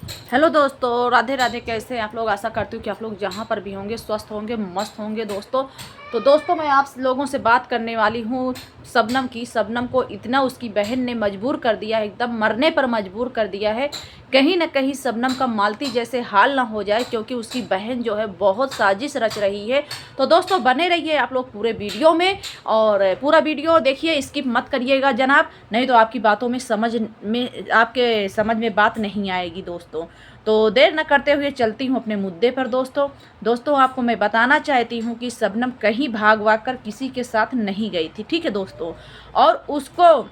Hello दोस्तों, राधे राधे। कैसे हैं आप लोग? आशा करती हूँ कि आप लोग जहाँ पर भी होंगे स्वस्थ होंगे, मस्त होंगे दोस्तों। तो दोस्तों, मैं आप लोगों से बात करने वाली हूँ शबनम की। शबनम को इतना उसकी बहन ने मजबूर कर दिया है, एकदम मरने पर मजबूर कर दिया है। कहीं ना कहीं शबनम का मालती जैसे हाल ना हो जाए, क्योंकि उसकी बहन जो है बहुत साजिश रच रही है। तो दोस्तों, बने रहिए आप लोग पूरे वीडियो में, और पूरा वीडियो देखिए, स्किप मत करिएगा जनाब, नहीं तो आपकी बातों में आपके समझ में बात नहीं आएगी दोस्तों। तो देर न करते हुए चलती हूँ अपने मुद्दे पर दोस्तों आपको मैं बताना चाहती हूँ कि शबनम कहीं भाग कर किसी के साथ नहीं गई थी, ठीक है दोस्तों। और उसको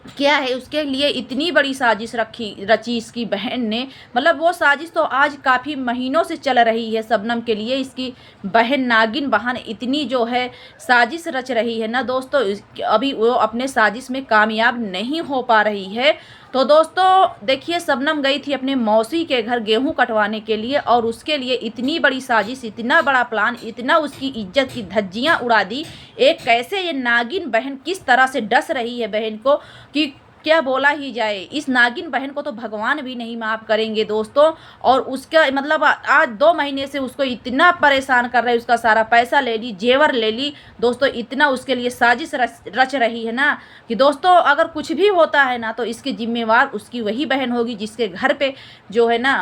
क्या है, उसके लिए इतनी बड़ी साजिश रची इसकी बहन ने। मतलब वो साजिश तो आज काफ़ी महीनों से चल रही है शबनम के लिए। इसकी बहन नागिन बहन इतनी जो है साजिश रच रही है ना दोस्तों, अभी वो अपने साजिश में कामयाब नहीं हो पा रही है। तो दोस्तों देखिए, शबनम गई थी अपने मौसी के घर गेहूं कटवाने के लिए, और उसके लिए इतनी बड़ी साजिश, इतना बड़ा प्लान, इतना उसकी इज्जत की धज्जियां उड़ा दी। एक कैसे ये नागिन बहन किस तरह से डस रही है बहन को कि क्या बोला ही जाए। इस नागिन बहन को तो भगवान भी नहीं माफ़ करेंगे दोस्तों। और उसका मतलब आज 2 महीने से उसको इतना परेशान कर रहे, उसका सारा पैसा ले ली, जेवर ले ली दोस्तों। इतना उसके लिए साजिश रच रही है ना कि दोस्तों, अगर कुछ भी होता है ना तो इसकी जिम्मेवार उसकी वही बहन होगी जिसके घर पे जो है ना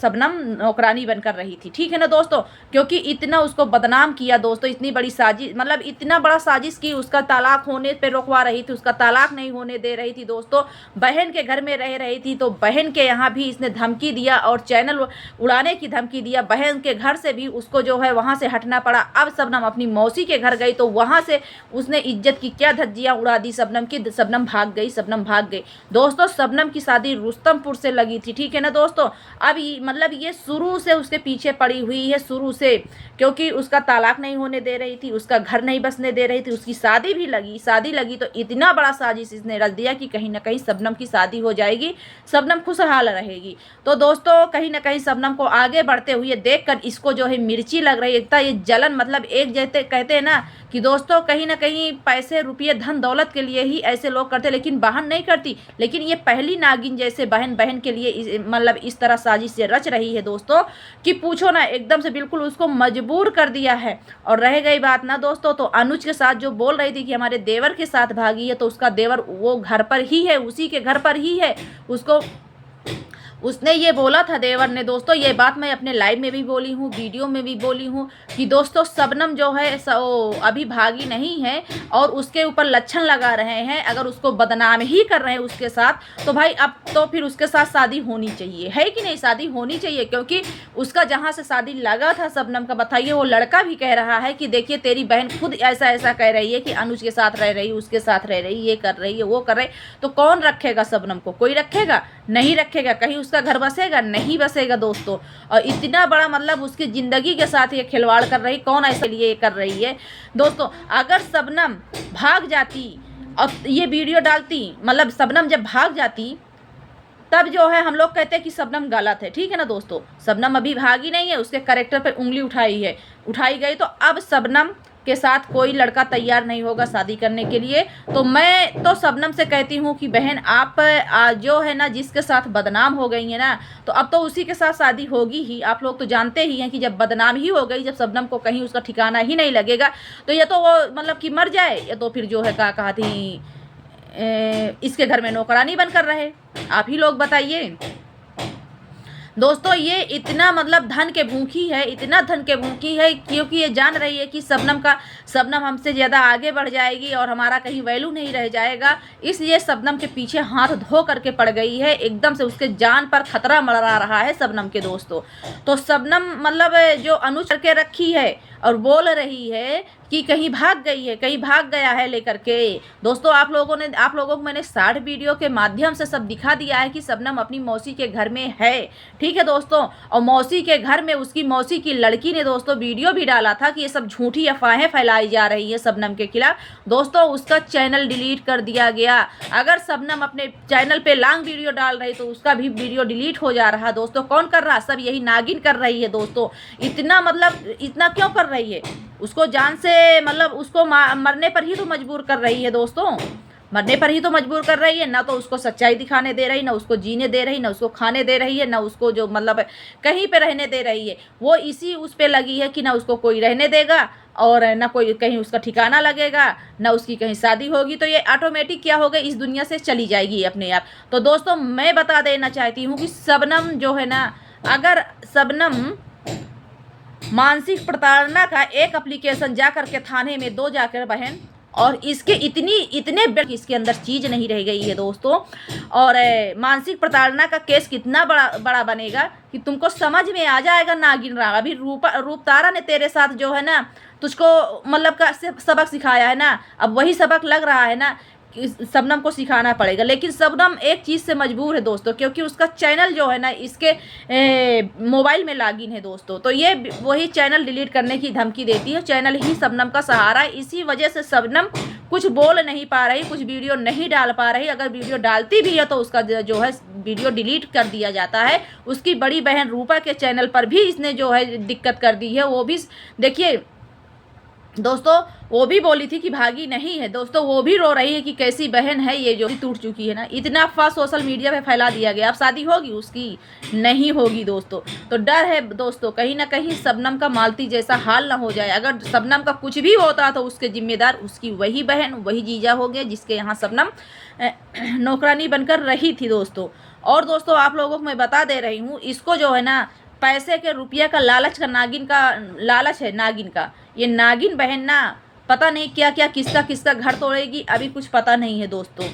शबनम नौकरानी बनकर रही थी, ठीक है ना दोस्तों। क्योंकि इतना उसको बदनाम किया दोस्तों, इतनी बड़ी साजिश, मतलब इतना बड़ा साजिश की उसका तलाक होने पे रोकवा रही थी, उसका तलाक नहीं होने दे रही थी दोस्तों। बहन के घर में रह रही थी तो बहन के यहाँ भी इसने धमकी दिया और चैनल उड़ाने की धमकी दिया। बहन के घर से भी उसको जो है वहाँ से हटना पड़ा। अब शबनम अपनी मौसी के घर गई तो वहाँ से उसने इज्जत की क्या धज्जियां उड़ा दी शबनम की। शबनम भाग गई, शबनम भाग गई दोस्तों। शबनम की शादी रुस्तमपुर से लगी थी, ठीक है ना दोस्तों। अब मतलब ये शुरू से उसके पीछे पड़ी हुई है, शुरू से, क्योंकि उसका तलाक नहीं होने दे रही थी, उसका घर नहीं बसने दे रही थी, उसकी शादी भी लगी। शादी लगी तो इतना बड़ा साजिश इसने रच दिया कि कहीं ना कहीं शबनम की शादी हो जाएगी, शबनम खुशहाल रहेगी। तो दोस्तों कहीं ना कहीं शबनम को आगे बढ़ते हुए देखकर इसको जो है मिर्ची लग रही है। एकता ये जलन, मतलब एक जैसे कहते हैं ना कि दोस्तों कहीं ना कहीं पैसे रुपये धन दौलत के लिए ही ऐसे लोग करते, लेकिन बहन नहीं करती। लेकिन ये पहली नागिन जैसे बहन बहन के लिए मतलब इस तरह साजिश से रच रही है दोस्तों कि पूछो ना, एकदम से बिल्कुल उसको मजबूर कर दिया है। और रह गई बात ना दोस्तों, तो अनुज के साथ जो बोल रही थी कि हमारे देवर के साथ भागी है, तो उसका देवर वो घर पर ही है, उसी के घर पर ही है। उसको उसने ये बोला था देवर ने दोस्तों, ये बात मैं अपने लाइव में भी बोली हूँ, वीडियो में भी बोली हूँ कि दोस्तों शबनम जो है अभी भागी नहीं है और उसके ऊपर लच्छन लगा रहे हैं। अगर उसको बदनाम ही कर रहे हैं उसके साथ, तो भाई अब तो फिर उसके साथ शादी होनी चाहिए, है कि नहीं? शादी होनी चाहिए, क्योंकि उसका जहाँ से शादी लगा था शबनम का, बताइए, वो लड़का भी कह रहा है कि देखिए तेरी बहन खुद ऐसा ऐसा कह रही है कि अनुज के साथ रह रही, उसके साथ रह रही, ये कर रही है, वो कर रही। तो कौन रखेगा शबनम को? कोई रखेगा? नहीं रखेगा। कहीं उसका घर बसेगा? नहीं बसेगा दोस्तों। और इतना बड़ा मतलब उसकी ज़िंदगी के साथ ये खिलवाड़ कर रही, कौन ऐसे लिए ये कर रही है दोस्तों। अगर शबनम भाग जाती और ये वीडियो डालती, मतलब शबनम जब भाग जाती तब जो है हम लोग कहते हैं कि शबनम गलत है, ठीक है ना दोस्तों। शबनम अभी भागी नहीं है, उसके कैरेक्टर पे उंगली उठाई गई। तो अब शबनम के साथ कोई लड़का तैयार नहीं होगा शादी करने के लिए। तो मैं तो शबनम से कहती हूँ कि बहन आप जो है ना जिसके साथ बदनाम हो गई है ना, तो अब तो उसी के साथ शादी होगी ही। आप लोग तो जानते ही हैं कि जब बदनाम ही हो गई, जब शबनम को कहीं उसका ठिकाना ही नहीं लगेगा, तो या तो वो मतलब कि मर जाए, या तो फिर जो है क्या कहा थी इसके घर में नौकरानी बनकर रहे। आप ही लोग बताइए दोस्तों। ये इतना मतलब धन के भूखी है, इतना धन के भूखी है, क्योंकि ये जान रही है कि शबनम हमसे ज़्यादा आगे बढ़ जाएगी और हमारा कहीं वैल्यू नहीं रह जाएगा। इसलिए शबनम के पीछे हाथ धो करके पड़ गई है, एकदम से उसके जान पर खतरा मंडरा रहा है शबनम के दोस्तों। तो शबनम मतलब जो अनुज करके रखी है और बोल रही है कि कहीं भाग गई है, कहीं भाग गया है लेकर के। दोस्तों आप लोगों को मैंने शॉर्ट वीडियो के माध्यम से सब दिखा दिया है कि शबनम अपनी मौसी के घर में है, ठीक है दोस्तों। और मौसी के घर में उसकी मौसी की लड़की ने दोस्तों वीडियो भी डाला था कि ये सब झूठी अफवाहें फैलाई जा रही है शबनम के खिलाफ। दोस्तों उसका चैनल डिलीट कर दिया गया। अगर शबनम अपने चैनल पे लॉन्ग वीडियो डाल रही तो उसका भी वीडियो डिलीट हो जा रहा दोस्तों। कौन कर रहा? सब यही नागिन कर रही है दोस्तों। इतना मतलब इतना क्यों कर रही है? उसको जान से मतलब उसको मरने पर ही तो मजबूर कर रही है दोस्तों। मरने पर ही तो मजबूर कर रही है, ना तो उसको सच्चाई दिखाने दे रही, ना उसको जीने दे रही, ना उसको खाने दे रही है, ना उसको जो मतलब कहीं पे रहने दे रही है। वो इसी उस पे लगी है कि ना उसको कोई रहने देगा और ना कोई कहीं उसका ठिकाना लगेगा, ना उसकी कहीं शादी होगी, तो ये ऑटोमेटिक क्या होगा, इस दुनिया से चली जाएगी अपने आप। तो दोस्तों मैं बता देना चाहती हूँ कि शबनम जो है ना, अगर शबनम मानसिक प्रताड़ना का एक एप्लीकेशन जा करके थाने में दो जाकर बहन, और इसके इतने इसके अंदर चीज नहीं रह गई है दोस्तों। और मानसिक प्रताड़ना का केस कितना बड़ा बड़ा बनेगा कि तुमको समझ में आ जाएगा नागिन राम। अभी रूपतारा ने तेरे साथ जो है ना तुझको मतलब का सबक सिखाया है ना, अब वही सबक लग रहा है ना कि शबनम को सिखाना पड़ेगा। लेकिन शबनम एक चीज़ से मजबूर है दोस्तों, क्योंकि उसका चैनल जो है ना इसके मोबाइल में लॉगिन है दोस्तों, तो ये वही चैनल डिलीट करने की धमकी देती है। चैनल ही शबनम का सहारा है, इसी वजह से शबनम कुछ बोल नहीं पा रही, कुछ वीडियो नहीं डाल पा रही। अगर वीडियो डालती भी है तो उसका जो है वीडियो डिलीट कर दिया जाता है। उसकी बड़ी बहन रूपा के चैनल पर भी इसने जो है दिक्कत कर दी है। वो भी देखिए दोस्तों, वो भी बोली थी कि भागी नहीं है दोस्तों, वो भी रो रही है कि कैसी बहन है ये जो टूट चुकी है ना। इतना अफवाह सोशल मीडिया पे फैला दिया गया, अब शादी होगी उसकी नहीं होगी दोस्तों। तो डर है दोस्तों कहीं ना कहीं शबनम का मालती जैसा हाल ना हो जाए। अगर शबनम का कुछ भी होता तो उसके जिम्मेदार उसकी वही बहन वही जीजा हो गए जिसके यहाँ शबनम नौकरानी बनकर रही थी दोस्तों। और दोस्तों आप लोगों को मैं बता दे रही हूँ, इसको जो है ना पैसे के रुपया का लालच का नागिन का लालच है, नागिन का। ये नागिन बहन ना पता नहीं क्या क्या किसका किसका घर तोड़ेगी, अभी कुछ पता नहीं है दोस्तों।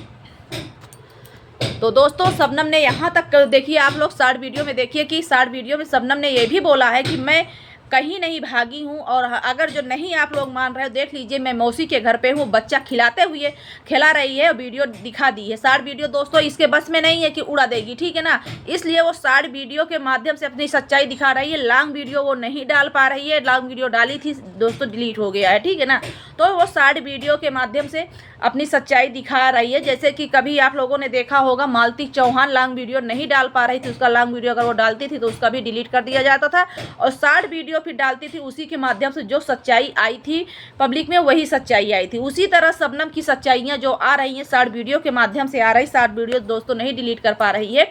तो दोस्तों शबनम ने यहाँ तक देखिए, आप लोग शॉर्ट वीडियो में देखिए कि शॉर्ट वीडियो में शबनम ने ये भी बोला है कि मैं कहीं नहीं भागी हूँ। और अगर जो नहीं आप लोग मान रहे हो देख लीजिए, मैं मौसी के घर पे हूँ, बच्चा खिलाते हुए खिला रही है, वीडियो दिखा दी है। शॉर्ट वीडियो दोस्तों इसके बस में नहीं है कि उड़ा देगी, ठीक है ना, इसलिए वो शॉर्ट वीडियो के माध्यम से अपनी सच्चाई दिखा रही है। लॉन्ग वीडियो वो नहीं डाल पा रही है, लॉन्ग वीडियो डाली थी दोस्तों डिलीट हो गया है, ठीक है ना। तो वो शॉर्ट वीडियो के माध्यम से अपनी सच्चाई दिखा रही है। जैसे कि कभी आप लोगों ने देखा होगा मालती चौहान लॉन्ग वीडियो नहीं डाल पा रही थी, उसका लॉन्ग वीडियो अगर वो डालती थी तो उसका भी डिलीट कर दिया जाता था, और शॉर्ट वीडियो फिर डालती थी, उसी के माध्यम से जो सच्चाई आई थी पब्लिक में वही सच्चाई आई थी। उसी तरह शबनम की सच्चाइयाँ जो आ रही हैं शॉर्ट वीडियो के माध्यम से आ रही। शॉर्ट वीडियो दोस्तों नहीं डिलीट कर पा रही है।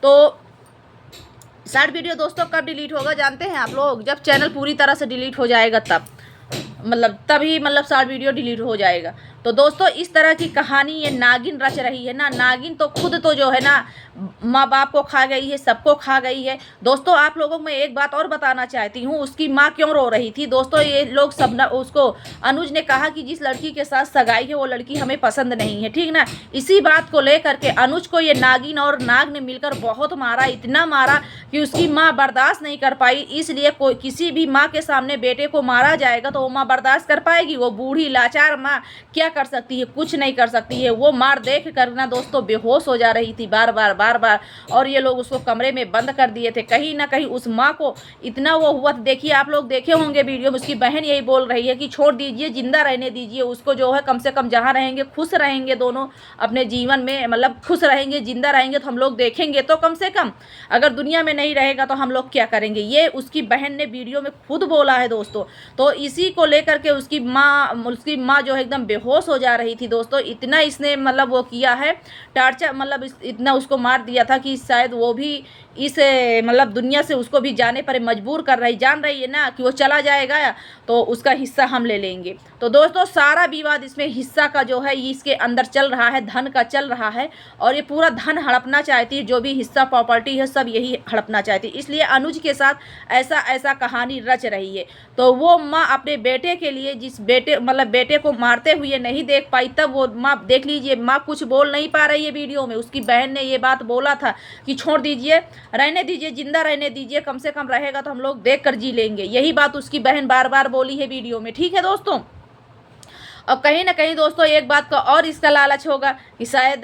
तो शॉर्ट वीडियो दोस्तों कब डिलीट होगा जानते हैं आप लोग? जब चैनल पूरी तरह से डिलीट हो जाएगा तब, मतलब तभी मतलब शॉर्ट वीडियो डिलीट हो जाएगा। तो दोस्तों इस तरह की कहानी ये नागिन रच रही है ना। नागिन तो खुद तो जो है ना माँ बाप को खा गई है, सबको खा गई है। दोस्तों आप लोगों को मैं एक बात और बताना चाहती हूँ, उसकी माँ क्यों रो रही थी दोस्तों। ये लोग सब ना उसको अनुज ने कहा कि जिस लड़की के साथ सगाई है वो लड़की हमें पसंद नहीं है, ठीक ना। इसी बात को लेकर के अनुज को ये नागिन और नाग ने मिलकर बहुत मारा, इतना मारा कि उसकी माँ बर्दाश्त नहीं कर पाई। इसलिए कोई किसी भी माँ के सामने बेटे को मारा जाएगा तो वो माँ बर्दाश्त कर पाएगी? वो बूढ़ी लाचार माँ क्या कर सकती है? कुछ नहीं कर सकती है। वो मार देख कर ना दोस्तों बेहोश हो जा रही थी बार बार बार बार, और ये लोग उसको कमरे में बंद कर दिए थे। कहीं ना कहीं उस माँ को इतना वो हुआ। देखिए आप लोग देखे होंगे वीडियो में, उसकी बहन यही बोल रही है कि छोड़ दीजिए, जिंदा रहने दीजिए उसको, जो है कम से कम जहाँ रहेंगे खुश रहेंगे दोनों अपने जीवन में, मतलब खुश रहेंगे, जिंदा रहेंगे तो हम लोग देखेंगे, तो कम से कम अगर दुनिया में नहीं रहेगा तो हम लोग क्या करेंगे। ये उसकी बहन ने वीडियो में खुद बोला है दोस्तों। तो इसी को लेकर के उसकी माँ जो है एकदम बेहोश हो जा रही थी दोस्तों। इतना इसने मतलब वो किया है टार्चर, मतलब इतना उसको मार दिया था कि शायद वो भी इस मतलब दुनिया से उसको भी जाने पर मजबूर कर रही। जान रही है ना कि वो चला जाएगा तो उसका हिस्सा हम ले लेंगे। तो दोस्तों सारा विवाद इसमें हिस्सा का जो है इसके अंदर चल रहा है, धन का चल रहा है, और ये पूरा धन हड़पना चाहती है। जो भी हिस्सा प्रॉपर्टी है सब यही हड़पना चाहती है, इसलिए अनुज के साथ ऐसा कहानी रच रही है। तो वो माँ अपने बेटे के लिए जिस बेटे को मारते हुए नहीं देख पाई, तब वो माँ देख लीजिए माँ कुछ बोल नहीं पा रही है वीडियो में। उसकी बहन ने ये बात बोला था कि छोड़ दीजिए, रहने दीजिए, जिंदा रहने दीजिए, कम से कम रहेगा तो हम लोग देख कर जी लेंगे। यही बात उसकी बहन बार बार बोली है वीडियो में, ठीक है दोस्तों। और कहीं ना कहीं दोस्तों एक बात का और इसका लालच होगा कि शायद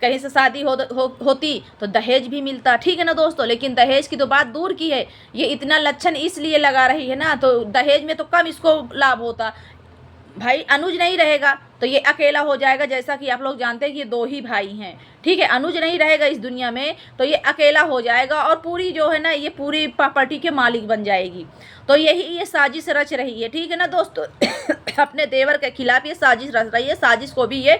कहीं से शादी होती तो दहेज भी मिलता, ठीक है ना दोस्तों। लेकिन दहेज की तो बात दूर की है, ये इतना लक्षण इसलिए लगा रही है ना, तो दहेज में तो कम इसको लाभ होता। भाई अनुज नहीं रहेगा तो ये अकेला हो जाएगा, जैसा कि आप लोग जानते हैं कि ये 2 ही भाई हैं, ठीक है। अनुज नहीं रहेगा इस दुनिया में तो ये अकेला हो जाएगा और पूरी जो है ना ये पूरी प्रॉपर्टी के मालिक बन जाएगी। तो यही ये साजिश रच रही है, ठीक है ना दोस्तों। अपने देवर के खिलाफ ये साजिश रच रही है। साजिश को भी ये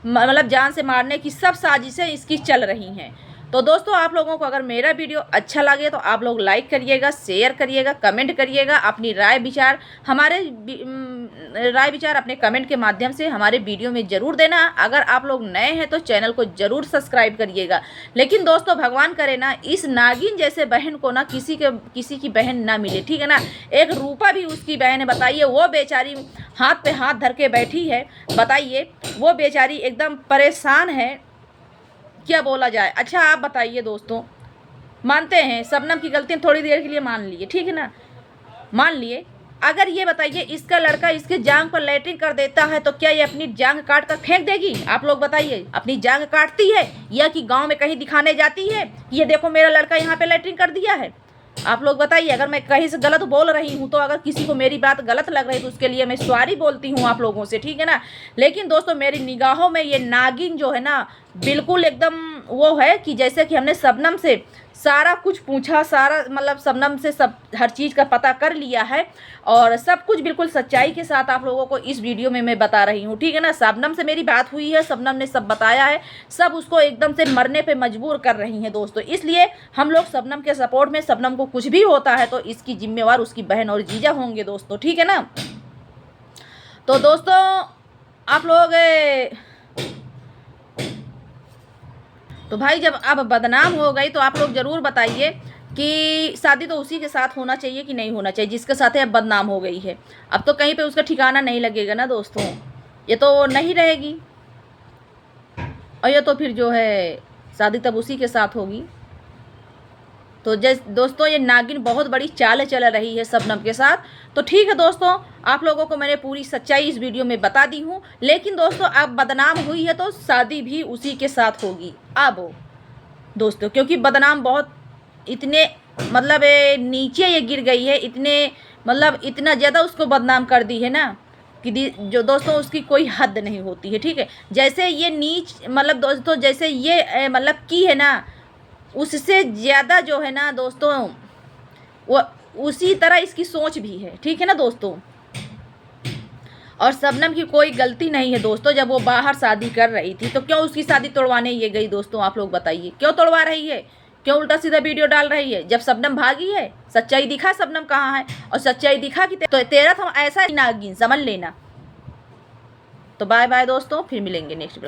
मतलब जान से मारने की सब साजिशें इसकी चल रही हैं। तो दोस्तों आप लोगों को अगर मेरा वीडियो अच्छा लगे तो आप लोग लाइक करिएगा, शेयर करिएगा, कमेंट करिएगा, अपनी राय विचार अपने कमेंट के माध्यम से हमारे वीडियो में ज़रूर देना। अगर आप लोग नए हैं तो चैनल को ज़रूर सब्सक्राइब करिएगा। लेकिन दोस्तों भगवान करे ना इस नागिन जैसे बहन को ना किसी की बहन ना मिले, ठीक है ना। एक रूपा भी उसकी बहन है, बताइए वो बेचारी हाथ पे हाथ धर के बैठी है, बताइए वो बेचारी एकदम परेशान है, क्या बोला जाए। अच्छा आप बताइए दोस्तों, मानते हैं शबनम की गलती थोड़ी देर के लिए मान लिए, ठीक है ना, मान लिए। अगर ये बताइए इसका लड़का इसके जांग पर लैट्रिन कर देता है तो क्या ये अपनी जांग काट कर फेंक देगी? आप लोग बताइए, अपनी जांग काटती है या कि गांव में कहीं दिखाने जाती है कि ये देखो मेरा लड़का यहाँ पे लैट्रिन कर दिया है? आप लोग बताइए। अगर मैं कहीं से गलत बोल रही हूँ तो अगर किसी को मेरी बात गलत लग रही है तो उसके लिए मैं सॉरी बोलती हूँ आप लोगों से, ठीक है ना। लेकिन दोस्तों मेरी निगाहों में ये नागिन जो है ना बिल्कुल एकदम वो है कि जैसे कि हमने शबनम से सारा कुछ पूछा, सारा मतलब शबनम से सब हर चीज़ का पता कर लिया है और सब कुछ बिल्कुल सच्चाई के साथ आप लोगों को इस वीडियो में मैं बता रही हूँ, ठीक है ना। शबनम से मेरी बात हुई है, शबनम ने सब बताया है, सब उसको एकदम से मरने पे मजबूर कर रही हैं दोस्तों। इसलिए हम लोग शबनम के सपोर्ट में, शबनम को कुछ भी होता है तो इसकी जिम्मेवार उसकी बहन और जीजा होंगे दोस्तों, ठीक है ना। तो दोस्तों आप लोग तो भाई जब अब बदनाम हो गई तो आप लोग ज़रूर बताइए कि शादी तो उसी के साथ होना चाहिए कि नहीं होना चाहिए जिसके साथ अब बदनाम हो गई है। अब तो कहीं पे उसका ठिकाना नहीं लगेगा ना दोस्तों, ये तो नहीं रहेगी और ये तो फिर जो है शादी तब उसी के साथ होगी। तो दोस्तों ये नागिन बहुत बड़ी चाल चल रही है शबनम के साथ। तो ठीक है दोस्तों, आप लोगों को मैंने पूरी सच्चाई इस वीडियो में बता दी हूँ। लेकिन दोस्तों अब बदनाम हुई है तो शादी भी उसी के साथ होगी अब दोस्तों, क्योंकि बदनाम बहुत इतने मतलब नीचे ये गिर गई है, इतने मतलब इतना ज़्यादा उसको बदनाम कर दी है ना कि जो दोस्तों उसकी कोई हद नहीं होती है, ठीक है। जैसे ये नीच मतलब दोस्तों जैसे ये मतलब की है ना उससे ज़्यादा जो है ना दोस्तों वो उसी तरह इसकी सोच भी है, ठीक है ना दोस्तों। और शबनम की कोई गलती नहीं है दोस्तों, जब वो बाहर शादी कर रही थी तो क्यों उसकी शादी तोड़वाने ये गई दोस्तों? आप लोग बताइए क्यों तोड़वा रही है, क्यों उल्टा सीधा वीडियो डाल रही है? जब शबनम भागी है, सच्चाई दिखा शबनम कहाँ है और सच्चाई दिखा कि तो तेरा था ऐसा ही नागिन समझ लेना। तो बाय बाय दोस्तों, फिर मिलेंगे नेक्स्ट।